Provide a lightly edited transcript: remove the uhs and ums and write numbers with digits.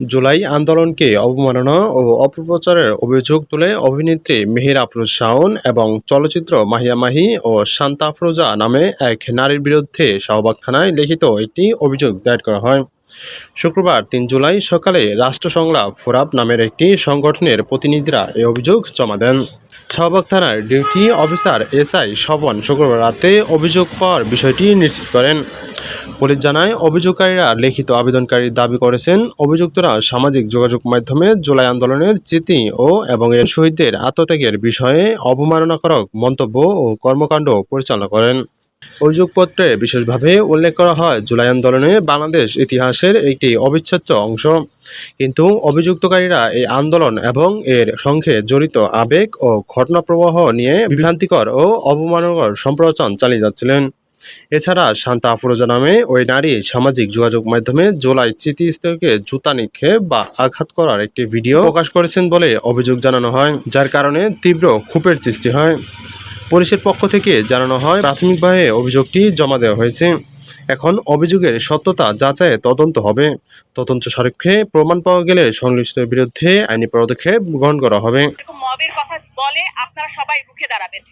জুলাই আন্দোলনকে অবমাননা ও অপপ্রচারের অভিযোগ তুলে অভিনেত্রী মেহের আফরোজ শাওন এবং চলচ্চিত্র মাহিয়া মাহি ও শান্তা আফরোজা নামে এক নারীর বিরুদ্ধে শাহবাগ থানায় লিখিত একটি অভিযোগ দায়ের করা হয়। শুক্রবার ৩ জুলাই সকালে রাষ্ট্র সংলাপ ফোরাম নামের একটি সংগঠনের প্রতিনিধিরা এই অভিযোগ জমা দেন। শাহবাগ থানার ডিউটি অফিসার এসআই স্বপন শুক্রবার রাতে অভিযোগ পাওয়ার বিষয়টি নিশ্চিত করেন। পুলিশ জানায়, অভিযোগকারীরা লিখিত আবেদনকারীর দাবি করেছেন অভিযুক্তরা সামাজিক যোগাযোগ মাধ্যমে জুলাই আন্দোলনের স্মৃতি এবং এর শহীদদের আত্মত্যাগের বিষয়ে অবমাননাকর মন্তব্য ও কর্মকাণ্ড পরিচালনা করেন। অভিযোগপত্রে বিশেষভাবে উল্লেখ করা হয়, জুলাই আন্দোলনে বাংলাদেশ ইতিহাসের একটি অবিচ্ছেদ্য অংশ, কিন্তু অভিযুক্তকারীরা এই আন্দোলন এবং এর সঙ্গে জড়িত আবেগ ও ঘটনাপ্রবাহ নিয়ে বিভ্রান্তিকর ও অবমাননাকর সম্প্রচার চালিয়ে যাচ্ছিলেন। এছাড়া শান্তা আফরোজা নামে ওই নারী সামাজিক যোগাযোগ মাধ্যমে জুলাই স্মৃতিস্তরকে জুতা নিক্ষেপ বা আঘাত করার একটি ভিডিও প্রকাশ করেছেন বলে অভিযোগ জানানো হয়, যার কারণে তীব্র ক্ষোভের সৃষ্টি হয়। পুলিশের পক্ষ থেকে জানানো হয়, প্রাথমিকভাবে অভিযোগটি জমা দেওয়া হয়েছে। এখন অভিযোগের সত্যতা যাচাইয়ে তদন্ত হবে। তদন্ত সাপেক্ষে প্রমাণ পাওয়া গেলে সংশ্লিষ্টদের বিরুদ্ধে আইনি পদক্ষেপ গ্রহণ করা হবে। মবের কথা বলে আপনারা সবাই রুখে দাঁড়াবেন।